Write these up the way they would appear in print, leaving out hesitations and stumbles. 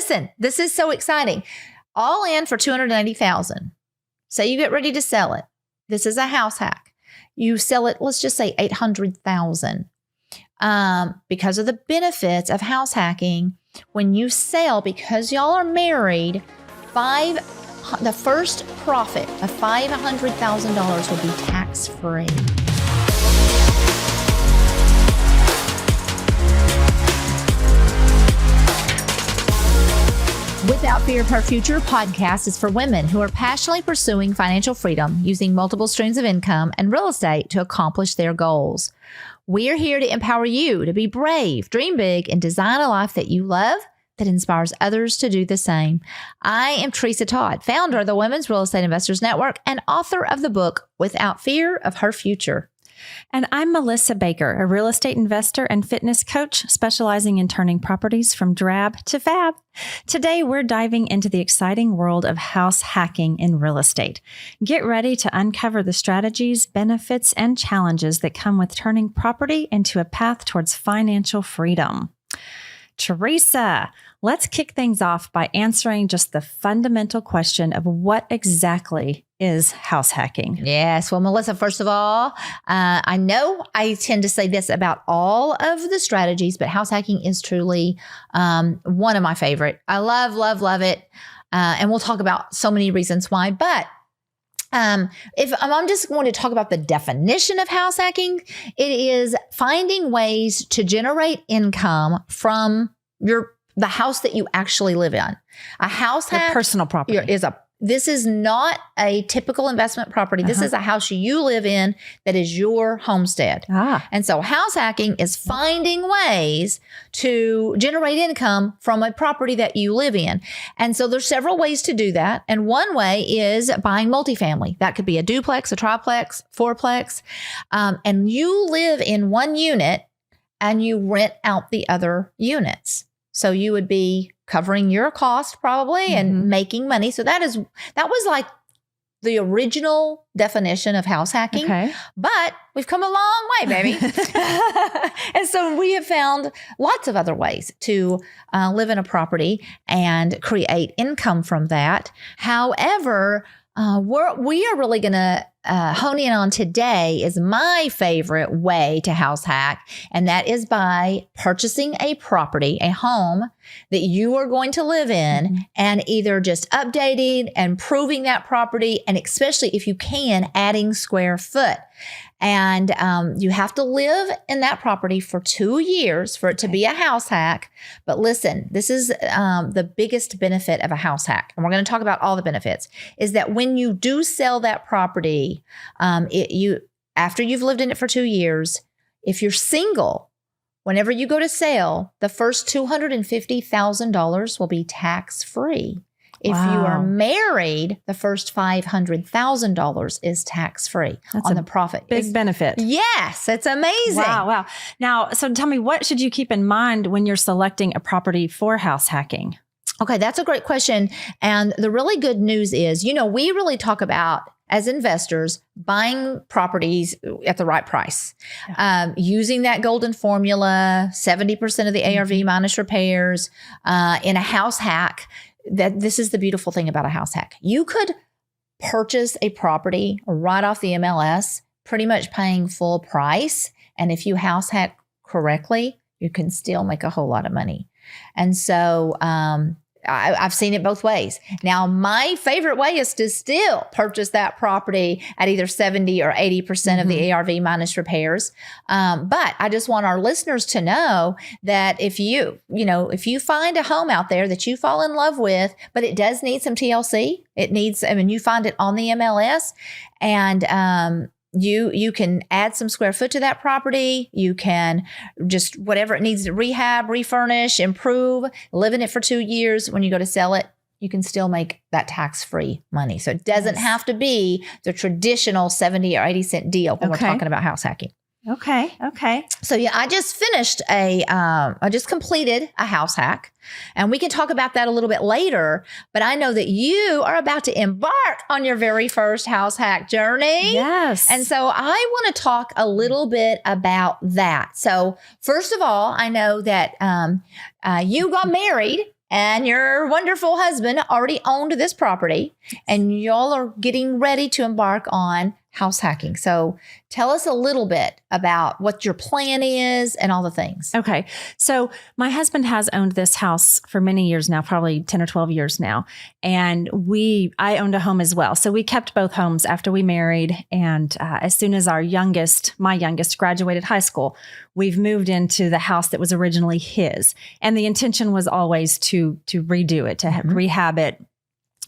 listen, this is so exciting. All in for $290,000. Say you get ready to sell it. This is a house hack. You sell it, let's just say $800,000. Because of the benefits of house hacking, when you sell, because y'all are married, the first profit of $500,000 will be tax-free. Without Fear of Her Future podcast is for women who are passionately pursuing financial freedom using multiple streams of income and real estate to accomplish their goals. We're here to empower you to be brave, dream big, and design a life that you love that inspires others to do the same. I am Tresa Todd, founder of the Women's Real Estate Investors Network and author of the book Without Fear of Her Future. And I'm Melissa Baker, a real estate investor and fitness coach specializing in turning properties from drab to fab. Today, we're diving into the exciting world of house hacking in real estate. Get ready to uncover the strategies, benefits, and challenges that come with turning property into a path towards financial freedom. Tresa, let's kick things off by answering just the fundamental question of what exactly is house hacking? Yes. Well, Melissa, first of all, I know I tend to say this about all of the strategies, but house hacking is truly one of my favorite. I love it. And we'll talk about so many reasons why. But if I'm just going to talk about the definition of house hacking, it is finding ways to generate income from the house that you actually live in. A house hack, personal property, this is not a typical investment property. This is a house you live in that is your homestead. And so house hacking is finding ways to generate income from a property that you live in. And so there's several ways to do that. And one way is buying multifamily. That could be a duplex, a triplex, fourplex. And you live in one unit and you rent out the other units. So you would be covering your cost probably and making money. So that was like the original definition of house hacking. Okay. But we've come a long way, baby. And so we have found lots of other ways to live in a property and create income from that. However, we are really going to hone in on today is my favorite way to house hack, and that is by purchasing a property, a home that you are going to live in, and either just updating and improving that property, and especially if you can, adding square foot. And you have to live in that property for 2 years for it to be a house hack. But listen, this is the biggest benefit of a house hack. And we're going to talk about all the benefits, is that when you do sell that property, after you've lived in it for 2 years, if you're single, whenever you go to sell, the first $250,000 will be tax-free. If you are married, the first $500,000 is tax-free on the profit. Big benefit. Yes, it's amazing. Wow. Now, so tell me, what should you keep in mind when you're selecting a property for house hacking? Okay, that's a great question. And the really good news is, we really talk about, as investors, buying properties at the right price, using that golden formula, 70% of the ARV minus repairs, in a house hack. That this is the beautiful thing about a house hack. You could purchase a property right off the MLS, pretty much paying full price. And if you house hack correctly, you can still make a whole lot of money. And so I've seen it both ways. Now, my favorite way is to still purchase that property at either 70 or 80% of the ARV minus repairs. But I just want our listeners to know that if you find a home out there that you fall in love with, but it does need some TLC, you find it on the MLS, and you can add some square foot to that property. You can just whatever it needs to rehab, refurnish, improve, live in it for 2 years. When you go to sell it, you can still make that tax-free money. So it doesn't have to be the traditional 70 or 80 cent deal when we're talking about house hacking. Okay. So I just finished I just completed a house hack, and we can talk about that a little bit later, but I know that you are about to embark on your very first house hack journey. Yes. And so I want to talk a little bit about that. So first of all, I know that you got married and your wonderful husband already owned this property, and y'all are getting ready to embark on house hacking. So tell us a little bit about what your plan is and all the things. Okay. So my husband has owned this house for many years now, probably 10 or 12 years now. And I owned a home as well. So we kept both homes after we married. And as soon as my youngest graduated high school, we've moved into the house that was originally his. And the intention was always to redo it, to rehab it,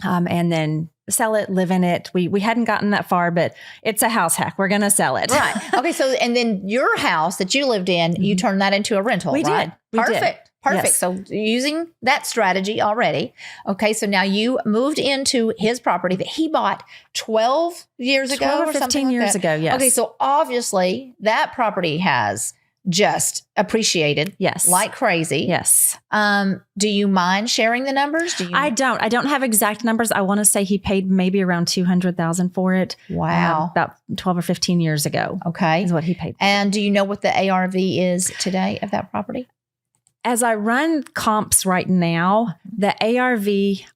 and then sell it, live in it. We hadn't gotten that far, but it's a house hack. We're going to sell it. Right. Okay. So, and then your house that you lived in, you turned that into a rental, We right? did. Perfect. Yes. So using that strategy already. Okay. So now you moved into his property that he bought 12 years ago 12 or 15 something like years that. ago. Yes. Okay. So obviously that property has just appreciated like crazy. Yes. Do you mind sharing the numbers? I don't have exact numbers. I want to say he paid maybe around $200,000 for it. Wow. About 12 or 15 years ago. Okay. Is what he paid. And do you know what the ARV is today of that property? As I run comps right now, the ARV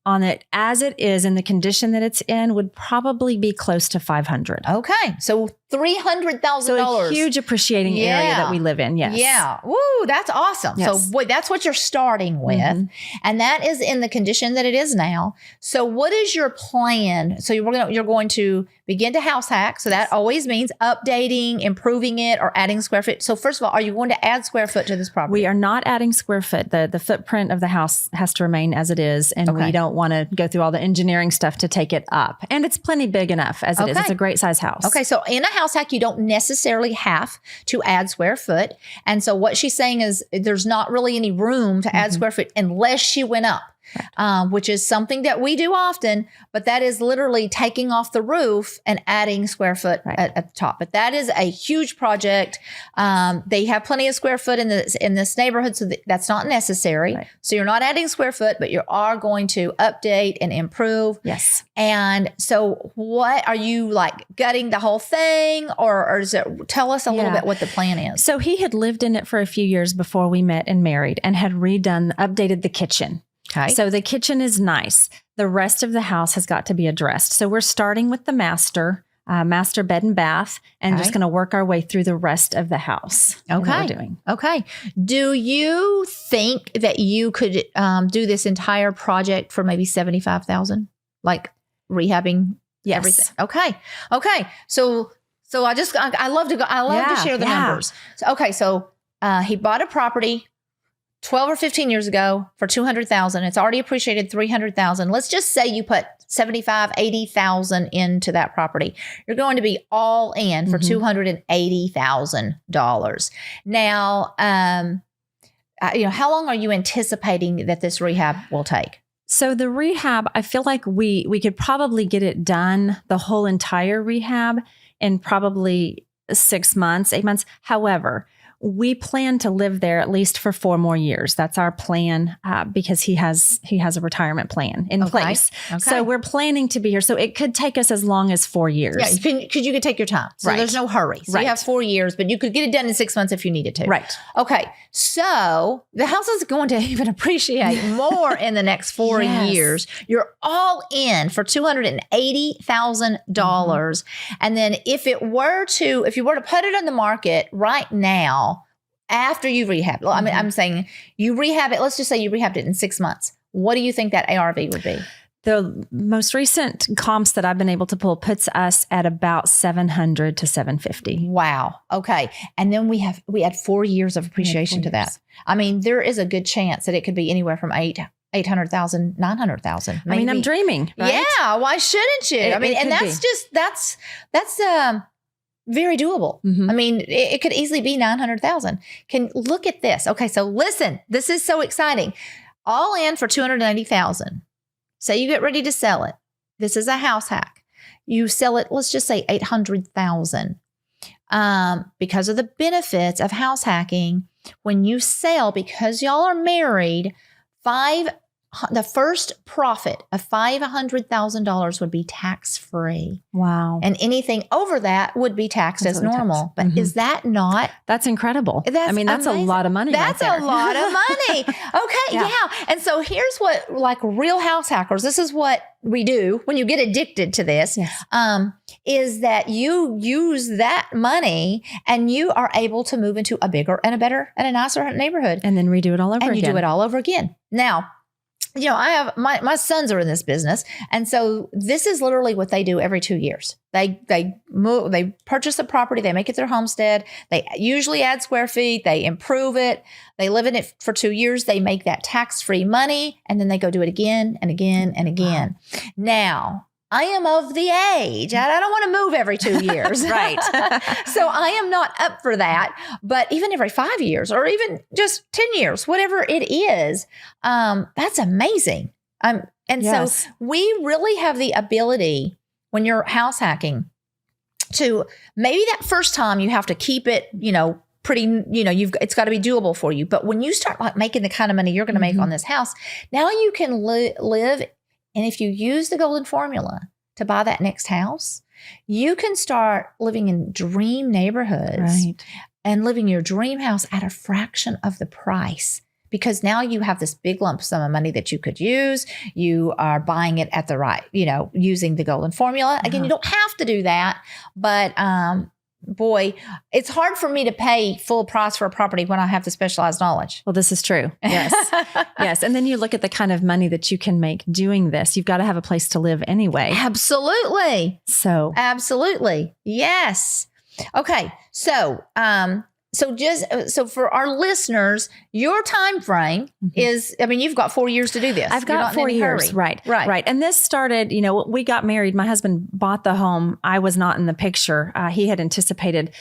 on it, as it is in the condition that it's in, would probably be close to $500,000. Okay. So $300,000. So a huge appreciating area that we live in. Yes. Yeah. Woo, that's awesome. Yes. So boy, that's what you're starting with. And that is in the condition that it is now. So what is your plan? So you're going to begin to house hack. So that always means updating, improving it, or adding square foot. So first of all, are you going to add square foot to this property? We are not adding square foot. The footprint of the house has to remain as it is. And we don't want to go through all the engineering stuff to take it up. And it's plenty big enough as it is. It's a great size house. Okay. So in a house hack, you don't necessarily have to add square foot. And so what she's saying is there's not really any room to add square foot unless she went up. Which is something that we do often, but that is literally taking off the roof and adding square foot at the top. But that is a huge project. They have plenty of square foot in this neighborhood, so that's not necessary. Right. So you're not adding square foot, but you are going to update and improve. Yes. And so what are you like gutting the whole thing, or is it, tell us a little bit what the plan is. So he had lived in it for a few years before we met and married, and had updated the kitchen. Okay. So the kitchen is nice. The rest of the house has got to be addressed. So we're starting with the master bed and bath, and just going to work our way through the rest of the house. Okay. What we're doing. Okay. Do you think that you could do this entire project for maybe $75,000, like rehabbing everything? Okay. Okay. So I love to share the numbers. So he bought a property 12 or 15 years ago for $200,000. It's already appreciated $300,000. Let's just say you put $75,000, $80,000 into that property. You're going to be all in for $280,000. Now, how long are you anticipating that this rehab will take? So the rehab, I feel like we could probably get it done, the whole entire rehab, in probably 6 months, 8 months. However, we plan to live there at least for 4 more years. That's our plan, because he has a retirement plan in place. Okay. So we're planning to be here. So it could take us as long as 4 years. Yeah, because you could take your time. So there's no hurry. So you have 4 years, but you could get it done in 6 months if you needed to. Right. Okay. So the house is going to even appreciate more in the next 4 years. You're all in for $280,000. And then if you were to put it on the market right now, after you rehab, I mean, I'm saying you rehab it. Let's just say you rehabbed it in 6 months. What do you think that ARV would be? The most recent comps that I've been able to pull puts us at about $700 to $750. Wow. Okay. And then we add 4 years of appreciation to that. I mean, there is a good chance that it could be anywhere from $800,000, $900,000. I mean, I'm dreaming. Right? Yeah. Why shouldn't you? That's very doable. I mean, it could easily be $900,000. Look at this. Okay. So listen, this is so exciting. All in for $290,000. Say you get ready to sell it. This is a house hack. You sell it, let's just say $800,000. Because of the benefits of house hacking, when you sell, because y'all are married, $500 the first profit of $500,000 would be tax-free. Wow. And anything over that would be taxed as normal. But is that not? That's incredible. That's amazing. a lot of money. That's right there. a lot of money. Okay. Yeah. And so here's what, like real house hackers, this is what we do when you get addicted to this, is that you use that money and you are able to move into a bigger and a better and a nicer neighborhood. And then redo it all over again. And you do it all over again. Now, I have my sons are in this business. And so this is literally what they do every 2 years. They move, they purchase a property, they make it their homestead. They usually add square feet, they improve it. They live in it for 2 years. They make that tax-free money and then they go do it again and again and again. Wow. Now, I am of the age. I don't want to move every 2 years. Right. So I am not up for that. But even every 5 years or even just 10 years, whatever it is, that's amazing. So we really have the ability when you're house hacking to maybe that first time you have to keep it, pretty, it's got to be doable for you. But when you start like making the kind of money you're going to make on this house, now you can live. And if you use the golden formula to buy that next house, you can start living in dream neighborhoods and living your dream house at a fraction of the price. Because now you have this big lump sum of money that you could use. You are buying it at the right, using the golden formula. Again, you don't have to do that, but boy, it's hard for me to pay full price for a property when I have the specialized knowledge. Well, this is true. Yes. Yes. And then you look at the kind of money that you can make doing this. You've got to have a place to live anyway. Absolutely. Absolutely. Yes. Okay. So for our listeners, your time frame is, you've got 4 years to do this. I've got 4 years. Right. And this started, we got married. My husband bought the home. I was not in the picture. He had anticipated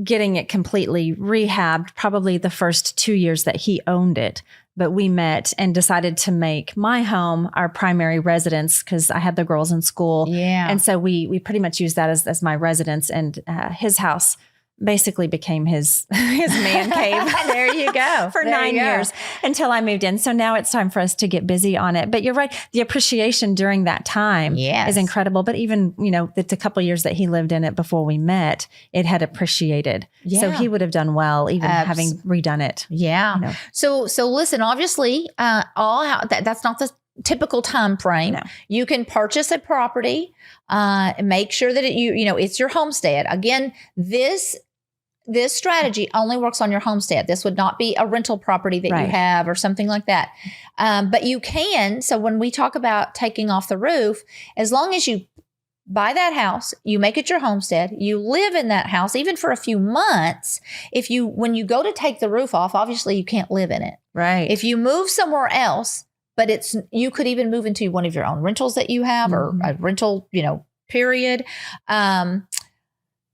getting it completely rehabbed probably the first 2 years that he owned it. But we met and decided to make my home our primary residence because I had the girls in school. Yeah. And so we pretty much used that as my residence, and his house basically became his man cave. There you go. For 9 years until I moved in. So now it's time for us to get busy on it. But you're right. The appreciation during that time is incredible. But even, it's a couple of years that he lived in it before we met, it had appreciated. Yeah. So he would have done well, even having redone it. Yeah. So listen, obviously, that's not the typical time frame. No. You can purchase a property, make sure that it's your homestead. Again, this strategy only works on your homestead. This would not be a rental property that you have or something like that. But you can. So when we talk about taking off the roof, as long as you buy that house, you make it your homestead, you live in that house, even for a few months. When you go to take the roof off, obviously you can't live in it. Right. If you move somewhere else, but you could even move into one of your own rentals that you have or a rental, period.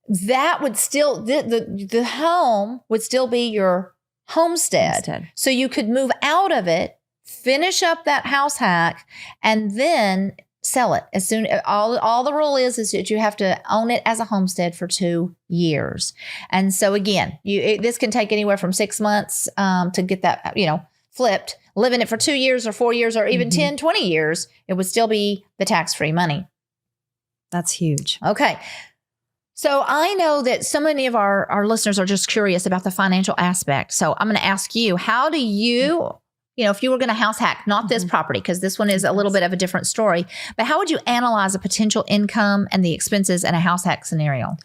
That would still, the home would still be your homestead. So you could move out of it, finish up that house hack, and then sell it as soon. All the rule is that you have to own it as a homestead for 2 years. And so again, this can take anywhere from 6 months to get that, flipped. Live in it for 2 years or 4 years or even 10, 20 years, it would still be the tax-free money. That's huge. Okay. So I know that so many of our listeners are just curious about the financial aspect. So I'm going to ask you, how do you, if you were going to house hack, not this property, because this one is a little bit of a different story, but how would you analyze a potential income and the expenses in a house hack scenario?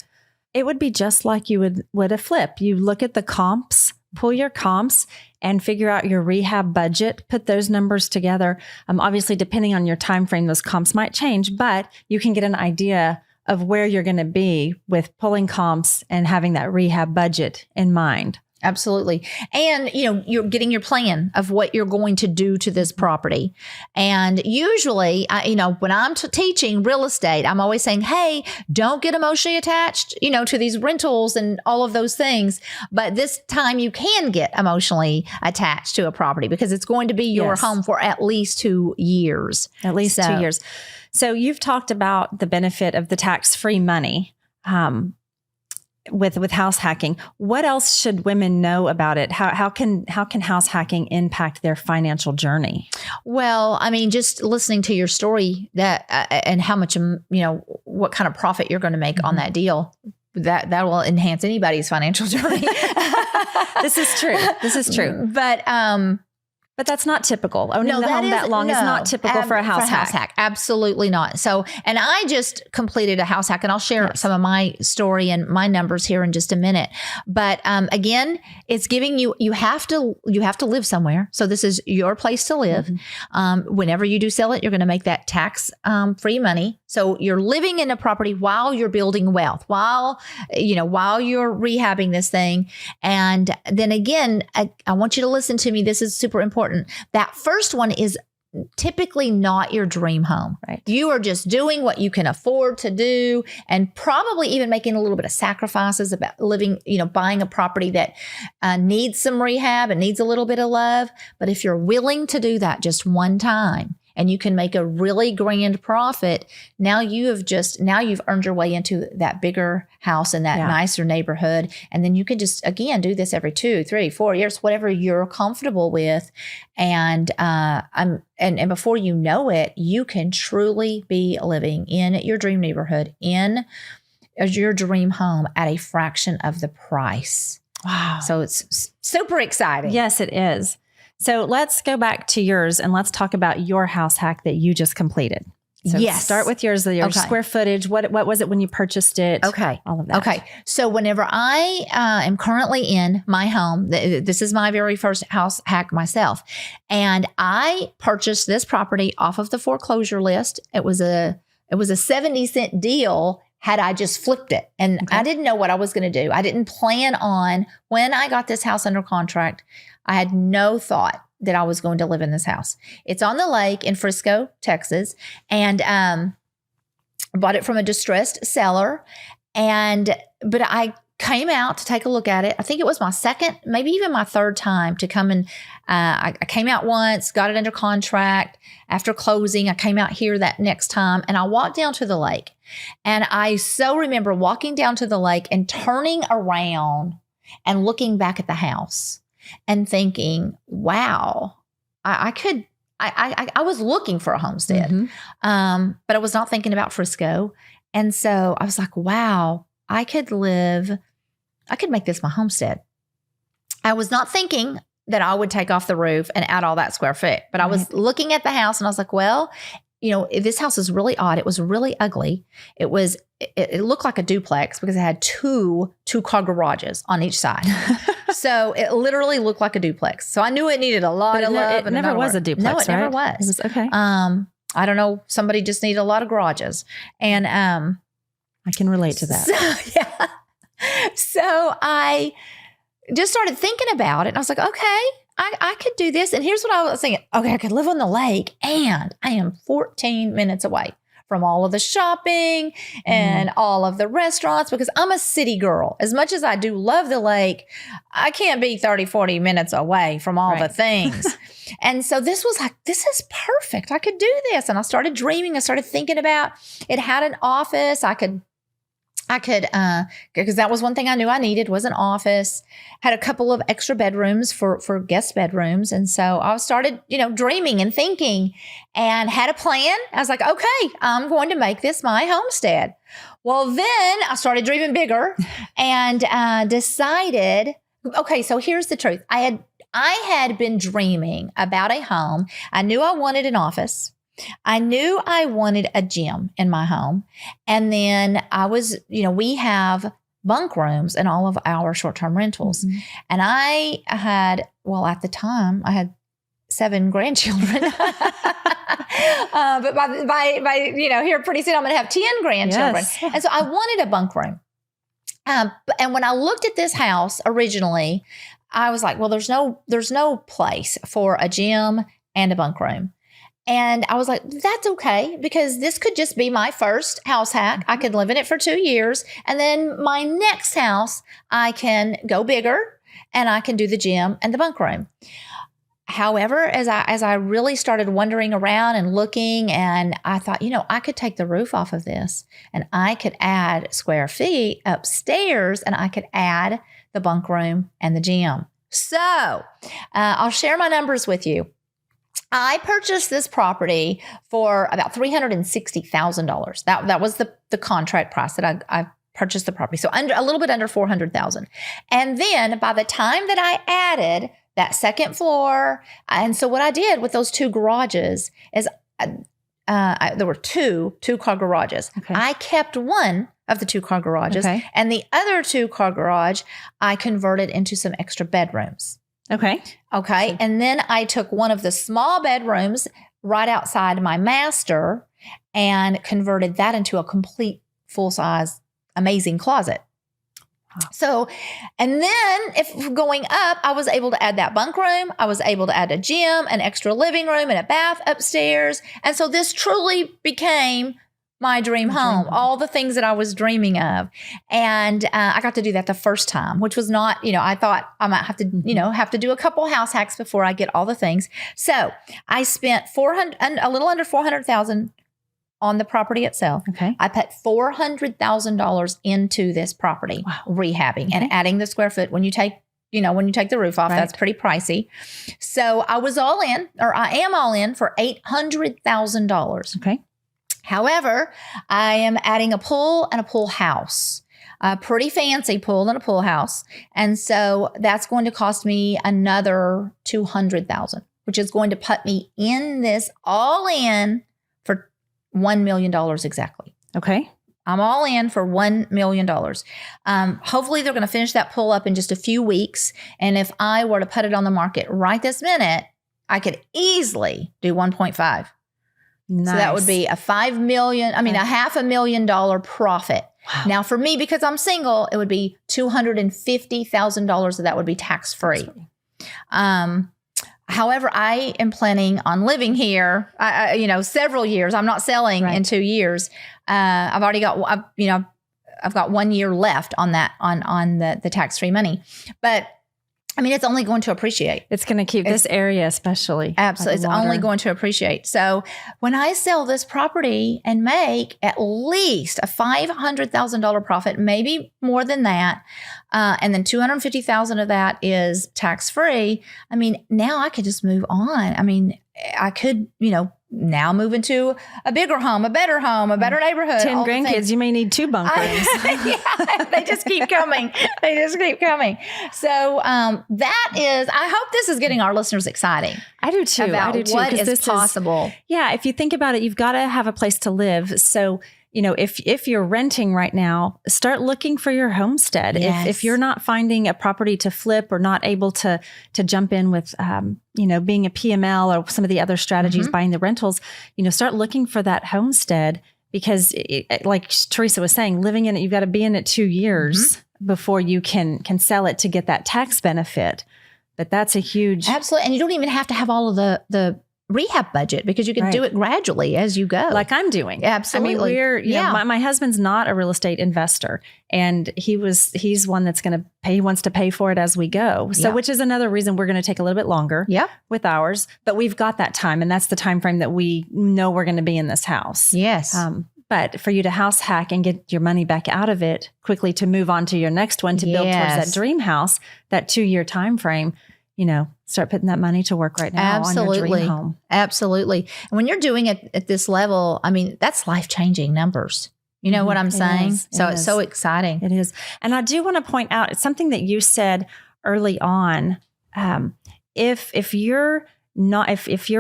It would be just like you would a flip. You look at the comps, pull your comps and figure out your rehab budget, put those numbers together. Obviously, depending on your time frame, those comps might change, but you can get an idea of where you're going to be with pulling comps and having that rehab budget in mind. Absolutely. And, you're getting your plan of what you're going to do to this property. And usually, when I'm teaching real estate, I'm always saying, hey, don't get emotionally attached, to these rentals and all of those things. But this time you can get emotionally attached to a property because it's going to be your home for at least 2 years. At least 2 years. So you've talked about the benefit of the tax-free money. with house hacking. What else should women know about it? How can house hacking impact their financial journey? Well, I mean, just listening to your story that and how much, what kind of profit you're going to make on that deal, that will enhance anybody's financial journey. This is true. But that's not typical. Owning the home that long is not typical for a house hack. Absolutely not. So, and I just completed a house hack, and I'll share some of my story and my numbers here in just a minute. But again, it's giving you have to live somewhere. So this is your place to live. Whenever you do sell it, you're going to make that tax free money. So you're living in a property while you're building wealth, while you're rehabbing this thing. And then again, I want you to listen to me. This is super important. That first one is typically not your dream home. Right. You are just doing what you can afford to do, and probably even making a little bit of sacrifices about living, buying a property that needs some rehab and needs a little bit of love. But if you're willing to do that just one time, and you can make a really grand profit, now you've earned your way into that bigger house in that nicer neighborhood. And then you can just, again, do this every 2, 3, 4 years, whatever you're comfortable with. And and before you know it, you can truly be living in your dream neighborhood, in your dream home at a fraction of the price. Wow. So it's super exciting. Yes, it is. So let's go back to yours and let's talk about your house hack that you just completed. So start with yours, your square footage. What was it when you purchased it? Okay. All of that. Okay. So whenever I am currently in my home, this is my very first house hack myself. And I purchased this property off of the foreclosure list. It was a 70-cent deal had I just flipped it. And I didn't know what I was going to do. I didn't plan on, when I got this house under contract, I had no thought that I was going to live in this house. It's on the lake in Frisco, Texas, and bought it from a distressed seller. But I came out to take a look at it. I think it was my second, maybe even my third time to come and I came out once, got it under contract. After closing, I came out here that next time, and I walked down to the lake. And I so remember walking down to the lake and turning around and looking back at the house and thinking, wow, I was looking for a homestead, but I was not thinking about Frisco. And so I was like, wow, I could make this my homestead. I was not thinking that I would take off the roof and add all that square foot, but I was looking at the house and I was like, well, this house is really odd. It was really ugly. It looked like a duplex because it had two car garages on each side. So it literally looked like a duplex. So I knew it needed a lot of love. It never was a duplex, No, it never was. It was okay. I don't know. Somebody just needed a lot of garages. And I can relate to that. So I just started thinking about it. And I was like, okay, I could do this. And here's what I was thinking. Okay, I could live on the lake, and I am 14 minutes away from all of the shopping and all of the restaurants, because I'm a city girl. As much as I do love the lake, I can't be 30, 40 minutes away from all the things. And so this was like, this is perfect. I could do this. And I started dreaming. I started thinking about it. Had an office. I could, because that was one thing I knew I needed, was an office. Had a couple of extra bedrooms for guest bedrooms. And so I started, dreaming and thinking, and had a plan. I was like, okay, I'm going to make this my homestead. Well, then I started dreaming bigger and decided, okay, so here's the truth. I had been dreaming about a home. I knew I wanted an office. I knew I wanted a gym in my home. And then we have bunk rooms in all of our short-term rentals. And I had, at the time, I had 7 grandchildren. But by here pretty soon I'm going to have 10 grandchildren. Yes. And so I wanted a bunk room. And when I looked at this house originally, I was like, well, there's no place for a gym and a bunk room. And I was like, that's okay, because this could just be my first house hack. I could live in it for 2 years. And then my next house, I can go bigger and I can do the gym and the bunk room. However, as I really started wandering around and looking, and I thought, I could take the roof off of this and I could add square feet upstairs and I could add the bunk room and the gym. So I'll share my numbers with you. I purchased this property for about $360,000. That was the contract price that I purchased the property. So a little bit under $400,000. And then by the time that I added that second floor, and so what I did with those two garages is there were two car garages. Okay. I kept one of the 2-car garages, and the other 2-car garage I converted into some extra bedrooms. Okay. And then I took one of the small bedrooms right outside my master and converted that into a complete full-size amazing closet. Wow. So, and then if going up, I was able to add that bunk room. I was able to add a gym, an extra living room, and a bath upstairs. And so this truly became my dream home, all the things that I was dreaming of. And I got to do that the first time, which was not, I thought I might have to, have to do a couple house hacks before I get all the things. So I spent a little under $400,000 on the property itself. Okay. I put $400,000 into this property, rehabbing and adding the square foot. When you take the roof off, that's pretty pricey. So I am all in for $800,000. Okay. However, I am adding a pool and a pool house, a pretty fancy pool and a pool house. And so that's going to cost me another $200,000, which is going to put me in this all in for $1 million exactly. Okay. I'm all in for $1 million. Hopefully they're going to finish that pool up in just a few weeks. And if I were to put it on the market right this minute, I could easily do 1.5. Nice. So that would be a $500,000 profit. Wow. Now for me, because I'm single, it would be $250,000 of that would be tax-free. However, I am planning on living here, several years. I'm not selling in 2 years. I've already got, I've got 1 year left on that, on the tax-free money, but it's only going to appreciate. It's going to keep this area especially. Absolutely. It's only going to appreciate. So when I sell this property and make at least a $500,000 profit, maybe more than that, and then $250,000 of that is tax-free, now I could just move on. I could, now move into a bigger home, a better neighborhood. 10 grandkids, you may need 2 bunk rooms. They just keep coming. So that is, I hope this is getting our listeners exciting. I do too. About what is possible. If you think about it, you've got to have a place to live. So, if you're renting right now, start looking for your homestead. Yes. If you're not finding a property to flip or not able to jump in with, being a PML or some of the other strategies, buying the rentals, start looking for that homestead because like Teresa was saying, living in it, you've got to be in it 2 years before you can sell it to get that tax benefit. But that's a huge. Absolutely. And you don't even have to have all of the rehab budget because you can do it gradually as you go. Like I'm doing. Absolutely. My husband's not a real estate investor and he's one that's going to pay, he wants to pay for it as we go. So, which is another reason we're going to take a little bit longer with ours, but we've got that time and that's the time frame that we know we're going to be in this house. Yes. But for you to house hack and get your money back out of it quickly to move on to your next one to build towards that dream house, that 2-year time frame, start putting that money to work right now on your dream home. Absolutely. And when you're doing it at this level, that's life-changing numbers. You know what I'm saying? It's so exciting. It is. And I do want to point out, it's something that you said early on. If you're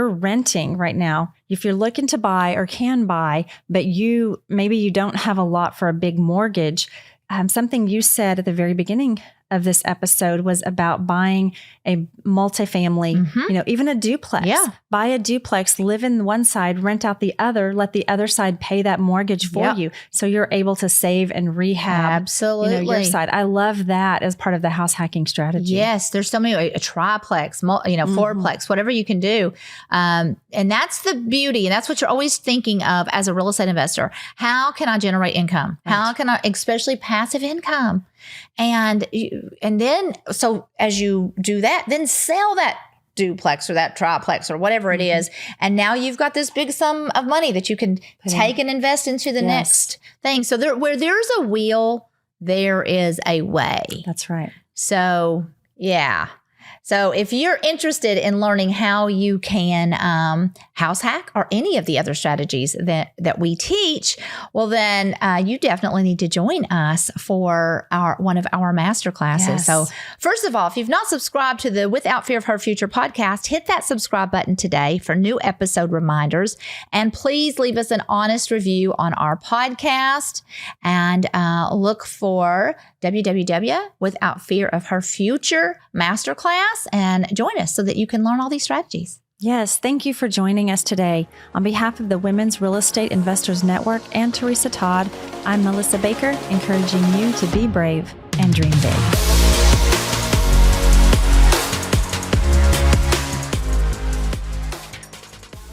renting right now, if you're looking to buy or can buy, but maybe you don't have a lot for a big mortgage, something you said at the very beginning of this episode was about buying a multifamily, even a duplex. Yeah. Buy a duplex, live in one side, rent out the other, let the other side pay that mortgage for you. So you're able to save and rehab your side. I love that as part of the house hacking strategy. Yes. There's so many, a triplex, fourplex, whatever you can do. And that's the beauty. And that's what you're always thinking of as a real estate investor. How can I generate income? Right. How can I, especially passive income? And then, so as you do that, then sell that duplex or that triplex or whatever it is. And now you've got this big sum of money that you can take and invest into the next thing. So where there's a will, there is a way. That's right. So, yeah. So if you're interested in learning how you can house hack or any of the other strategies that we teach, well, then you definitely need to join us for one of our masterclasses. Yes. So first of all, if you've not subscribed to the Without Fear of Her Future podcast, hit that subscribe button today for new episode reminders. And please leave us an honest review on our podcast and look for Without Fear of Her Future Masterclass and join us so that you can learn all these strategies. Yes, thank you for joining us today. On behalf of the Women's Real Estate Investors Network and Teresa Todd, I'm Melissa Baker, encouraging you to be brave and dream big.